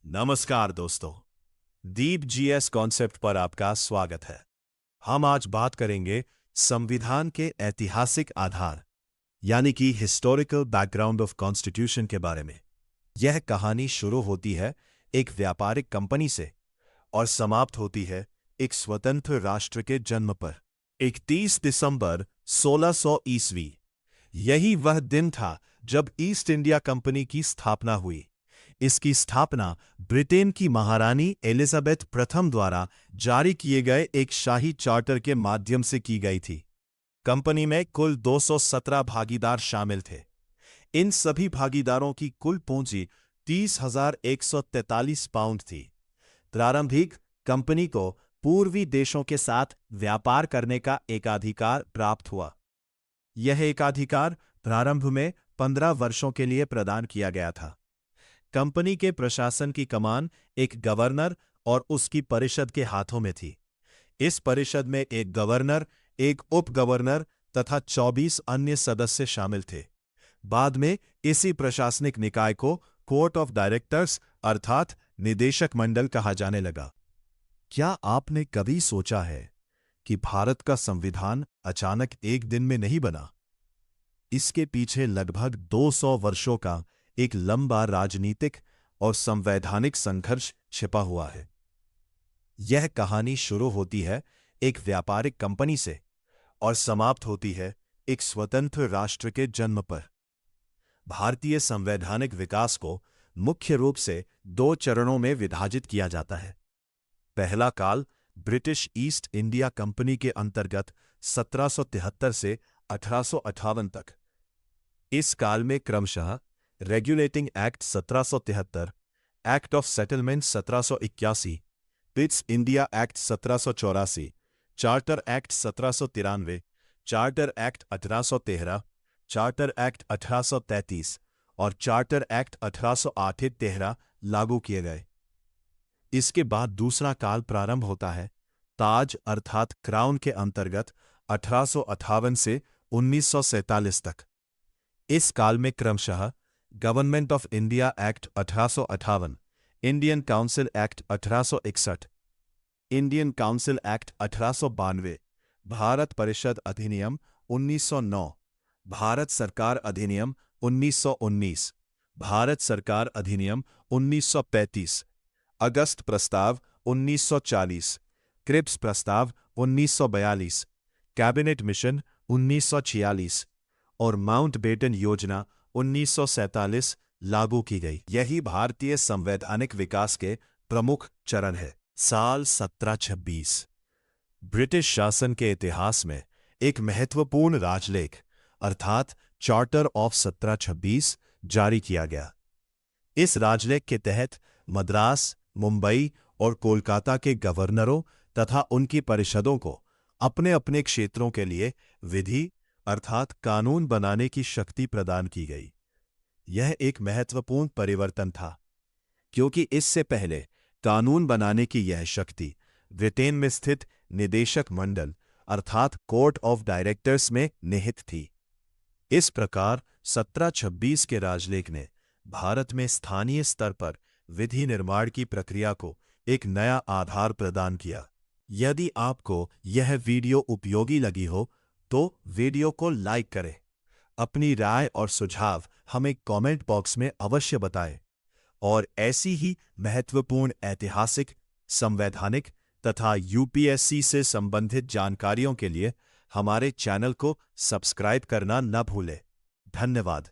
नमस्कार दोस्तों, दीप GS concept पर आपका स्वागत है। हम आज बात करेंगे संविधान के ऐतिहासिक आधार यानी कि हिस्टोरिकल बैकग्राउंड ऑफ कॉन्स्टिट्यूशन के बारे में। यह कहानी शुरू होती है एक व्यापारिक कंपनी से और समाप्त होती है एक स्वतंत्र राष्ट्र के जन्म पर। 31 दिसंबर 1600 ईस्वी। यही वह दिन था जब ईस्ट इंडिया कंपनी की स्थापना हुई। इसकी स्थापना ब्रिटेन की महारानी एलिजाबेथ प्रथम द्वारा जारी किए गए एक शाही चार्टर के माध्यम से की गई थी। कंपनी में कुल 217 भागीदार शामिल थे। इन सभी भागीदारों की कुल पूंजी 30,143 पाउंड थी। प्रारंभिक कंपनी को पूर्वी देशों के साथ व्यापार करने का एकाधिकार प्राप्त हुआ। यह एकाधिकार प्रारंभ में 15 वर्षों के लिए प्रदान किया गया था। कंपनी के प्रशासन की कमान एक गवर्नर और उसकी परिषद के हाथों में थी। इस परिषद में एक गवर्नर, एक उप गवर्नर तथा 24 अन्य सदस्य शामिल थे। बाद में इसी प्रशासनिक निकाय को कोर्ट ऑफ डायरेक्टर्स अर्थात निदेशक मंडल कहा जाने लगा। क्या आपने कभी सोचा है कि भारत का संविधान अचानक एक दिन में नहीं बना? इसके पीछे लगभग 200 वर्षों का एक लंबा राजनीतिक और संवैधानिक संघर्ष छिपा हुआ है। यह कहानी शुरू होती है एक व्यापारिक कंपनी से और समाप्त होती है एक स्वतंत्र राष्ट्र के जन्म पर। भारतीय संवैधानिक विकास को मुख्य रूप से 2 चरणों में विभाजित किया जाता है। पहला काल ब्रिटिश ईस्ट इंडिया कंपनी के अंतर्गत 1773 से 1858 तक। इस काल में क्रमशः regulating act 1773, act of settlement 1781, Pitt's India act 1784, charter act 1793, charter act 1813, charter act 1833 और चार्टर एक्ट 1808-13 लागू किए गए। इसके बाद दूसरा काल प्रारंभ होता है ताज अर्थात क्राउन के अंतर्गत 1858 से 1947 तक। इस काल में क्रमशः government of India act 1858, Indian council act 1861, Indian council act 1892, Bharat परिषद अधिनियम 1909, भारत सरकार अधिनियम 1919, भारत सरकार अधिनियम 1935, अगस्त प्रस्ताव 1940, क्रिप्स प्रस्ताव 1942, कैबिनेट मिशन 1946 और माउंटबेटन योजना 1947 लागू की गई। यही भारतीय संवैधानिक विकास के प्रमुख चरण है। साल 1726। ब्रिटिश शासन के इतिहास में एक महत्वपूर्ण राजलेख अर्थात चार्टर ऑफ 1726 जारी किया गया। इस राजलेख के तहत मद्रास, मुंबई और कोलकाता के गवर्नरों तथा उनकी परिषदों को अपने अपने क्षेत्रों के लिए विधि अर्थात कानून बनाने की शक्ति प्रदान की गई। यह एक महत्वपूर्ण परिवर्तन था क्योंकि इससे पहले कानून बनाने की यह शक्ति ब्रिटेन में स्थित निदेशक मंडल अर्थात कोर्ट ऑफ डायरेक्टर्स में निहित थी। इस प्रकार 1726 के राजलेख ने भारत में स्थानीय स्तर पर विधि निर्माण की प्रक्रिया को एक नया आधार प्रदान किया। यदि आपको यह वीडियो उपयोगी लगी हो तो वीडियो को लाइक करें। अपनी राय और सुझाव हमें कमेंट बॉक्स में अवश्य बताएं और ऐसी ही महत्वपूर्ण ऐतिहासिक, संवैधानिक तथा यूपीएससी से संबंधित जानकारियों के लिए हमारे चैनल को सब्सक्राइब करना न भूलें। धन्यवाद।